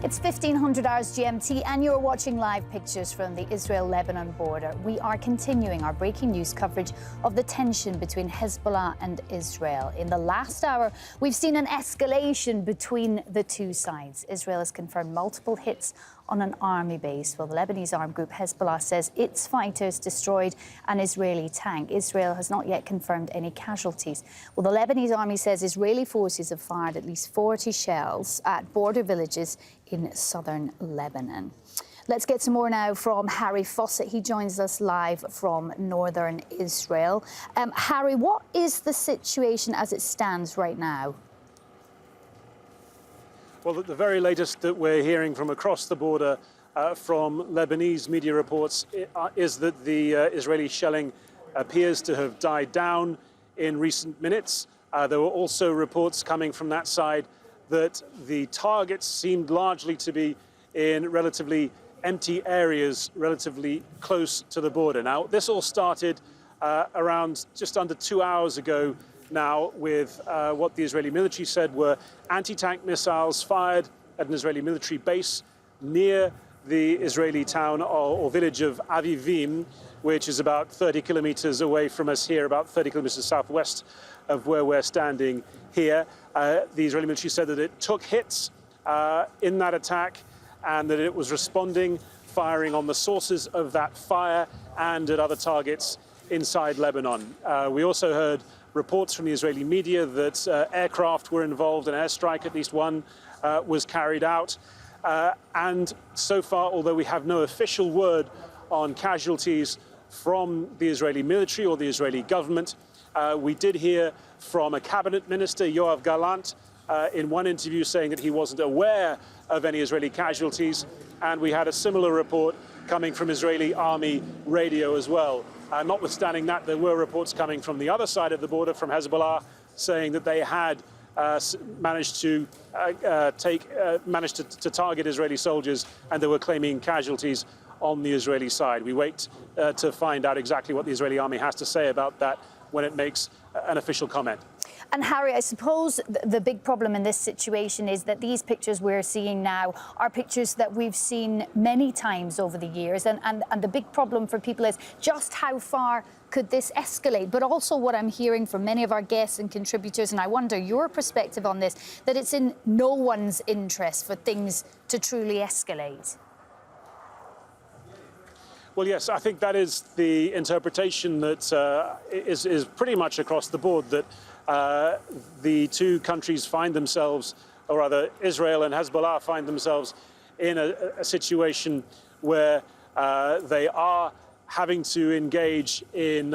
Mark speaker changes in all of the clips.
Speaker 1: It's 1500 hours GMT and you're watching live pictures from the Israel-Lebanon border. We are continuing our breaking news coverage of the tension between Hezbollah and Israel. In the last hour, we've seen an escalation between the two sides. Israel has confirmed multiple hits on an army base, while the Lebanese armed group Hezbollah says its fighters destroyed an Israeli tank. Israel has not yet confirmed any casualties. Well, the Lebanese army says Israeli forces have fired at least 40 shells at border villages in southern Lebanon. Let's get some more now from Harry Fawcett. He joins us live from northern Israel. Harry, what is the situation as it stands right now?
Speaker 2: Well, the very latest that we're hearing from across the border from Lebanese media reports is that the Israeli shelling appears to have died down in recent minutes. There were also reports coming from that side that the targets seemed largely to be in relatively empty areas, relatively close to the border. Now, this all started around just under 2 hours ago now with what the Israeli military said were anti-tank missiles fired at an Israeli military base near the Israeli town or village of Avivim, which is about 30 kilometers away from us here, about 30 kilometers southwest of where we're standing here. The Israeli military said that it took hits in that attack and that it was responding, firing on the sources of that fire and at other targets inside Lebanon. We also heard reports from the Israeli media that aircraft were involved, an airstrike, at least one, was carried out. And so far, although we have no official word on casualties from the Israeli military or the Israeli government, we did hear from a cabinet minister, Yoav Gallant, in one interview saying that he wasn't aware of any Israeli casualties. And we had a similar report coming from Israeli army radio as well. Notwithstanding that, there were reports coming from the other side of the border, from Hezbollah, saying that they had managed to target Israeli soldiers, and they were claiming casualties on the Israeli side. We wait to find out exactly what the Israeli army has to say about that when it makes an official comment.
Speaker 1: And Harry, I suppose the big problem in this situation is that these pictures we're seeing now are pictures that we've seen many times over the years. And the big problem for people is just how far could this escalate? But also what I'm hearing from many of our guests and contributors, and I wonder your perspective on this, that it's in no one's interest for things to truly escalate.
Speaker 2: Well, yes, I think that is the interpretation that is pretty much across the board, that the two countries find themselves, or rather Israel and Hezbollah find themselves in a situation where they are having to engage in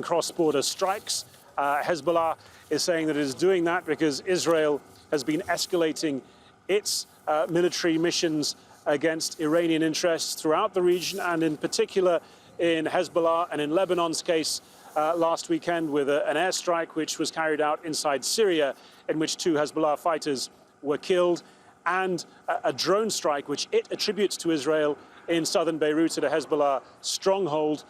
Speaker 2: cross-border strikes. Hezbollah is saying that it is doing that because Israel has been escalating its military missions against Iranian interests throughout the region, and in particular in Hezbollah and in Lebanon's case last weekend with an airstrike which was carried out inside Syria, in which 2 Hezbollah fighters were killed, and a drone strike which it attributes to Israel in southern Beirut at a Hezbollah stronghold,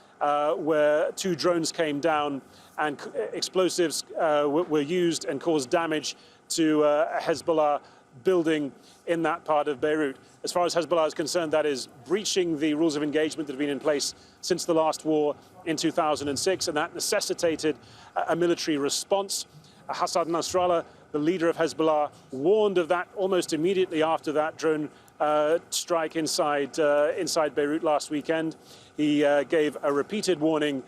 Speaker 2: where 2 drones came down and explosives were used and caused damage to a Hezbollah building in that part of Beirut. As far as Hezbollah is concerned, that is breaching the rules of engagement that have been in place since the last war in 2006, and that necessitated a military response. Hassan Nasrallah, the leader of Hezbollah, warned of that almost immediately after that drone strike inside Beirut last weekend. He gave a repeated warning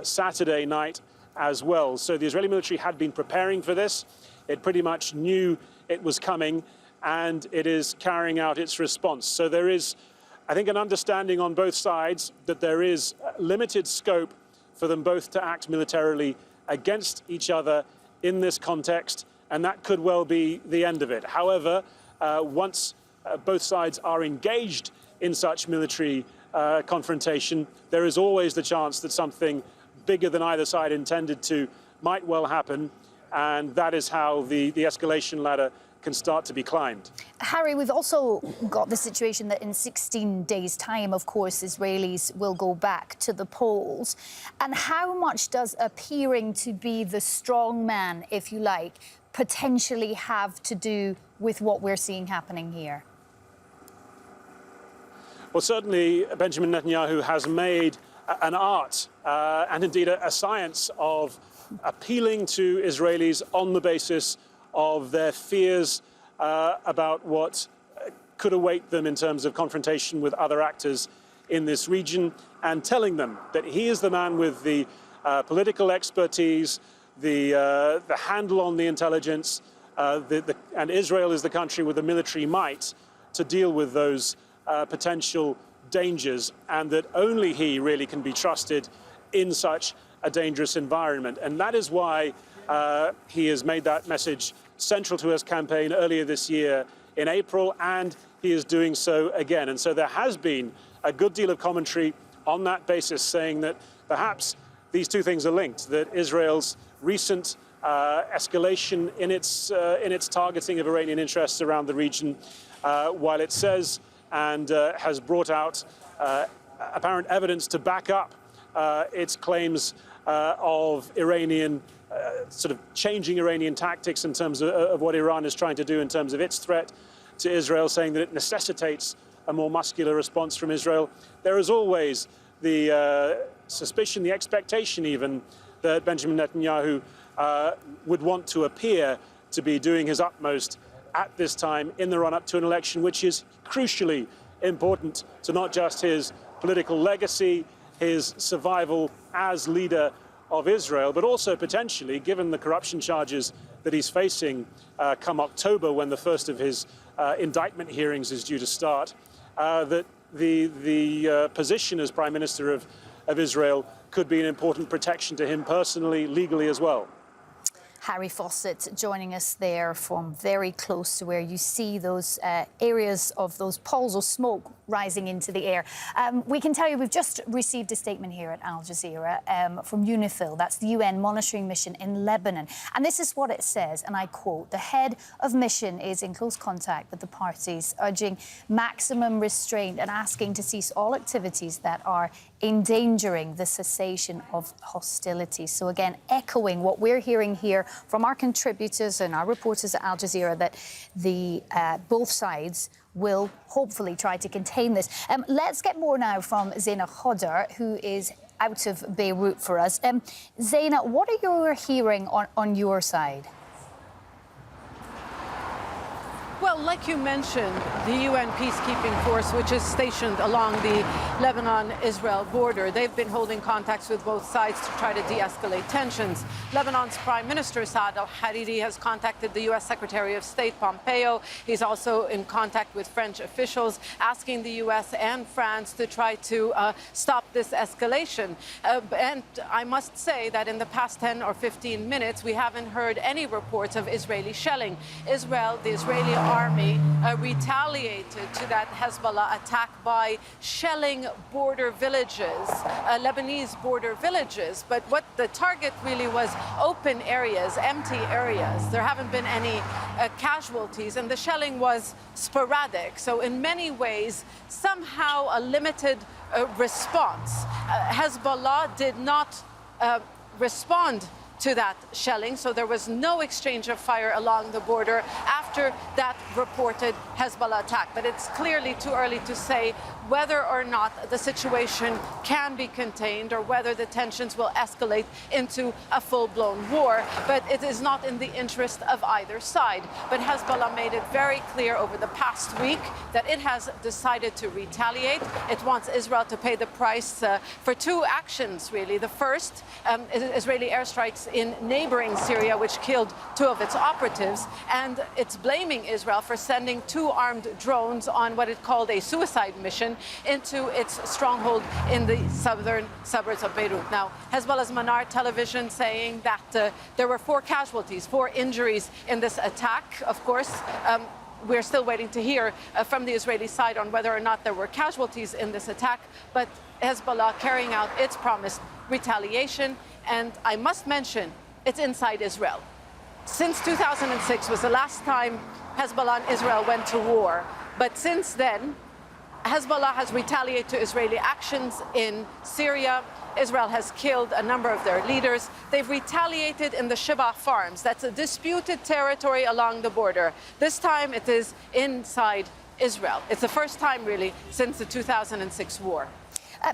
Speaker 2: Saturday night as well. So the Israeli military had been preparing for this. It pretty much knew it was coming, and it is carrying out its response. So there is, I think, an understanding on both sides that there is limited scope for them both to act militarily against each other in this context, and that could well be the end of it. However, once both sides are engaged in such military confrontation, there is always the chance that something bigger than either side intended to might well happen, and that is how the escalation ladder can start to be climbed.
Speaker 1: Harry, we've also got the situation that in 16 days' time, of course, Israelis will go back to the polls. And how much does appearing to be the strong man, if you like, potentially have to do with what we're seeing happening here?
Speaker 2: Well, certainly Benjamin Netanyahu has made an art and indeed a science of appealing to Israelis on the basis of their fears about what could await them in terms of confrontation with other actors in this region, and telling them that he is the man with the political expertise, the handle on the intelligence, and Israel is the country with the military might to deal with those potential dangers, and that only he really can be trusted in such a dangerous environment. And that is why he has made that message central to his campaign earlier this year in April, and he is doing so again. And so there has been a good deal of commentary on that basis, saying that perhaps these two things are linked, that Israel's recent escalation in its targeting of Iranian interests around the region, while it says and has brought out apparent evidence to back up its claims of Iranian sort of changing Iranian tactics in terms of what Iran is trying to do in terms of its threat to Israel, saying that it necessitates a more muscular response from Israel. There is always the suspicion, the expectation even, that Benjamin Netanyahu would want to appear to be doing his utmost at this time in the run-up to an election which is crucially important to not just his political legacy, his survival as leader of Israel, but also potentially, given the corruption charges that he's facing come October, when the first of his indictment hearings is due to start, that the position as Prime Minister of Israel could be an important protection to him personally, legally as well.
Speaker 1: Harry Fawcett joining us there from very close to where you see those areas of those pulls of smoke rising into the air. We can tell you we've just received a statement here at Al Jazeera from UNIFIL, that's the UN monitoring mission in Lebanon. And this is what it says, and I quote, "The head of mission is in close contact with the parties, urging maximum restraint and asking to cease all activities that are endangering the cessation of hostilities." So again, echoing what we're hearing here from our contributors and our reporters at Al Jazeera, that the both sides will hopefully try to contain this. Let's get more now from Zaina Khodr, who is out of Beirut for us. Zaina, what are you hearing on your side?
Speaker 3: Well, like you mentioned, the UN peacekeeping force, which is stationed along the Lebanon-Israel border, they've been holding contacts with both sides to try to de-escalate tensions. Lebanon's Prime Minister Saad al-Hariri has contacted the U.S. Secretary of State Pompeo. He's also in contact with French officials, asking the U.S. and France to try to stop this escalation. And I must say that in the past 10 or 15 minutes, we haven't heard any reports of Israeli shelling. Israel, the Israeli army, retaliated to that Hezbollah attack by shelling border villages, Lebanese border villages. But what the target really was open areas, empty areas. There haven't been any casualties, and the shelling was sporadic. So in many ways, somehow a limited response. Hezbollah did not respond to that shelling, so there was no exchange of fire along the border after that reported Hezbollah attack. But it's clearly too early to say whether or not the situation can be contained or whether the tensions will escalate into a full-blown war. But it is not in the interest of either side. But Hezbollah made it very clear over the past week that it has decided to retaliate. It wants Israel to pay the price for two actions, really. The first, Israeli airstrikes in neighboring Syria, which killed two of its operatives, and it's blaming Israel for sending two armed drones on what it called a suicide mission into its stronghold in the southern suburbs of Beirut. Now, Hezbollah's Manar television saying that there were 4 casualties, 4 injuries in this attack. Of course, we're still waiting to hear from the Israeli side on whether or not there were casualties in this attack, but Hezbollah carrying out its promised retaliation. And I must mention, it's inside Israel. Since 2006 was the last time Hezbollah and Israel went to war. But since then, Hezbollah has retaliated to Israeli actions in Syria. Israel has killed a number of their leaders. They've retaliated in the Shebaa farms. That's a disputed territory along the border. This time it is inside Israel. It's the first time, really, since the 2006 war.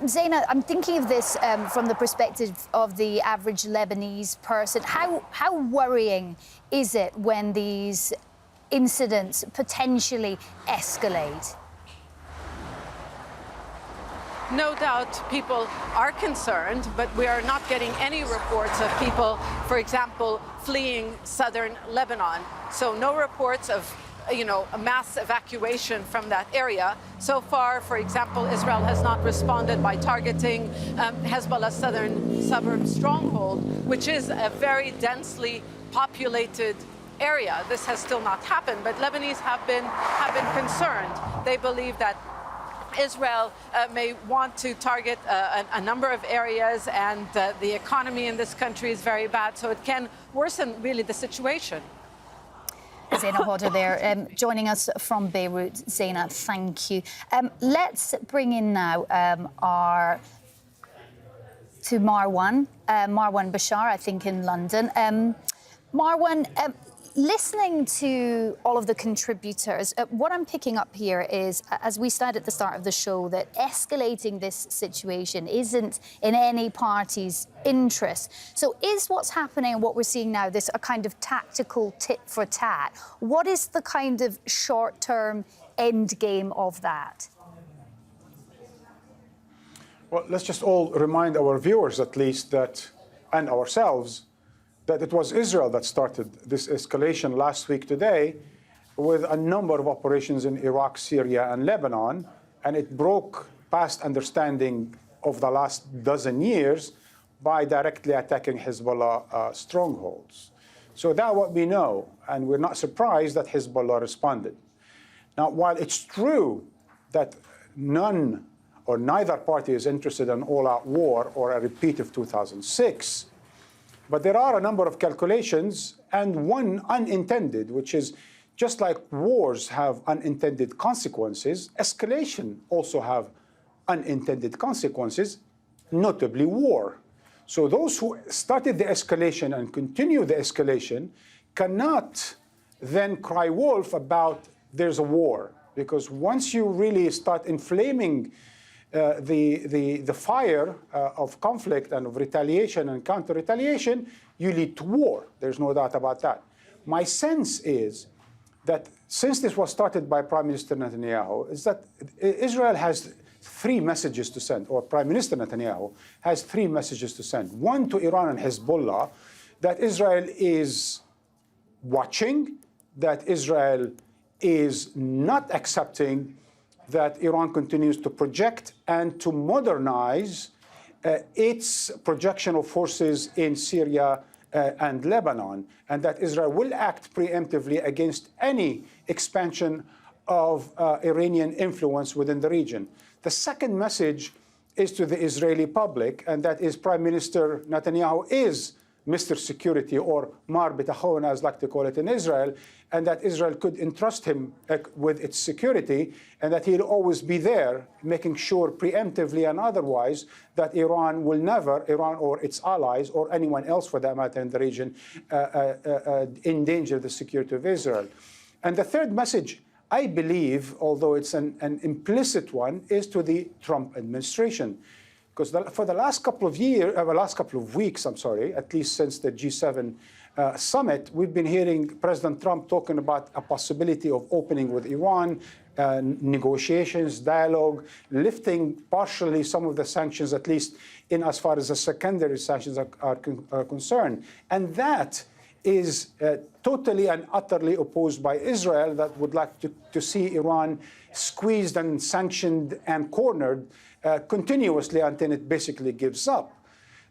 Speaker 1: Zaina, I'm thinking of this from the perspective of the average Lebanese person. How worrying is it when these incidents potentially escalate?
Speaker 3: No doubt people are concerned, but we are not getting any reports of people, for example, fleeing southern Lebanon. So no reports of a mass evacuation from that area. So far, for example, Israel has not responded by targeting Hezbollah's southern suburb stronghold, which is a very densely populated area. This has still not happened, but Lebanese have been concerned. They believe that Israel may want to target a number of areas, and the economy in this country is very bad, so it can worsen really the situation.
Speaker 1: Zaina Hodder there, joining us from Beirut. Zaina, thank you. Let's bring in now to Marwan. Marwan Bishara, I think, in London. Marwan, listening to all of the contributors, what I'm picking up here is, as we said at the start of the show, that escalating this situation isn't in any party's interest. So is what's happening and what we're seeing now this a kind of tactical tit for tat? What is the kind of short-term end game of that?
Speaker 4: Well, let's just all remind our viewers, at least, that, and ourselves, that it was Israel that started this escalation last week today with a number of operations in Iraq, Syria, and Lebanon, and it broke past understanding of the last dozen years by directly attacking Hezbollah strongholds. So that's what we know, and we're not surprised that Hezbollah responded. Now, while it's true that none or neither party is interested in all-out war or a repeat of 2006, but there are a number of calculations, and one unintended, which is just like wars have unintended consequences, escalation also have unintended consequences, notably war. So those who started the escalation and continue the escalation cannot then cry wolf about there's a war, because once you really start inflaming the fire of conflict and of retaliation and counter-retaliation, you lead to war. There's no doubt about that. My sense is that since this was started by Prime Minister Netanyahu, is that Israel has three messages to send, or Prime Minister Netanyahu has three messages to send. One to Iran and Hezbollah, that Israel is watching, that Israel is not accepting that Iran continues to project and to modernize its projection of forces in Syria and Lebanon, and that Israel will act preemptively against any expansion of Iranian influence within the region. The second message is to the Israeli public, and that is Prime Minister Netanyahu is Mr. Security, or Mar Bitachon, as like to call it in Israel, and that Israel could entrust him with its security, and that he'll always be there, making sure preemptively and otherwise that Iran will never, Iran or its allies, or anyone else for that matter in the region, endanger the security of Israel. And the third message, I believe, although it's an implicit one, is to the Trump administration. Because for the last couple of weeks, at least since the G7 summit, we've been hearing President Trump talking about a possibility of opening with Iran, negotiations, dialogue, lifting partially some of the sanctions, at least in as far as the secondary sanctions are concerned. And that is totally and utterly opposed by Israel, that would like to see Iran squeezed and sanctioned and cornered continuously until it basically gives up.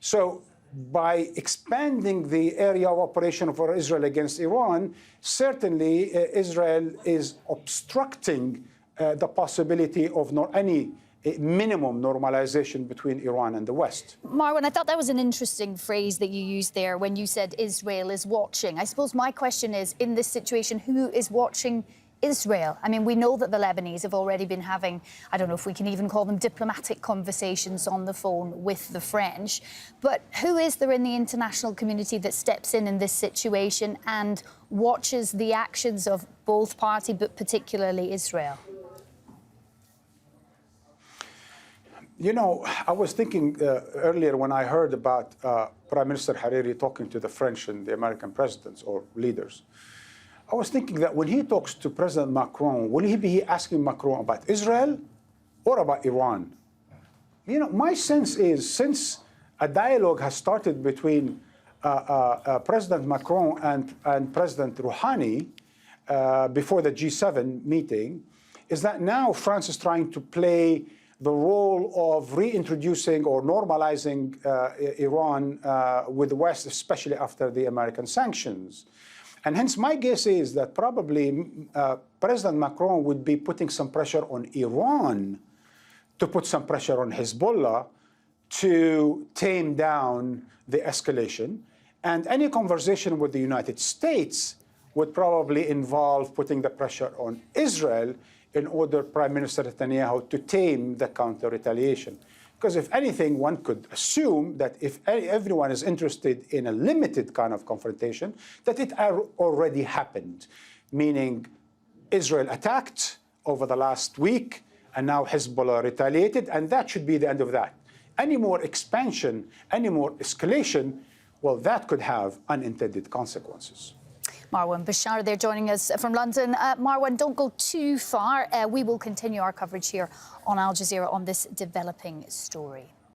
Speaker 4: So by expanding the area of operation for Israel against Iran, certainly Israel is obstructing the possibility of any minimum normalization between Iran and the West.
Speaker 1: Marwan, I thought that was an interesting phrase that you used there when you said Israel is watching. I suppose my question is, in this situation, who is watching Israel? I mean, we know that the Lebanese have already been having, I don't know if we can even call them diplomatic conversations on the phone with the French, but who is there in the international community that steps in this situation and watches the actions of both parties, but particularly Israel?
Speaker 4: You know, I was thinking earlier when I heard about Prime Minister Hariri talking to the French and the American presidents or leaders. I was thinking that when he talks to President Macron, will he be asking Macron about Israel or about Iran? You know, my sense is since a dialogue has started between President Macron and President Rouhani before the G7 meeting, is that now France is trying to play the role of reintroducing or normalizing Iran with the West, especially after the American sanctions. And hence, my guess is that probably President Macron would be putting some pressure on Iran to put some pressure on Hezbollah to tame down the escalation. And any conversation with the United States would probably involve putting the pressure on Israel in order Prime Minister Netanyahu to tame the counter-retaliation. Because if anything, one could assume that if everyone is interested in a limited kind of confrontation, that it already happened, meaning Israel attacked over the last week, and now Hezbollah retaliated, and that should be the end of that. Any more expansion, any more escalation, well, that could have unintended consequences.
Speaker 1: Marwan Bishara there joining us from London. Marwan, don't go too far. We will continue our coverage here on Al Jazeera on this developing story.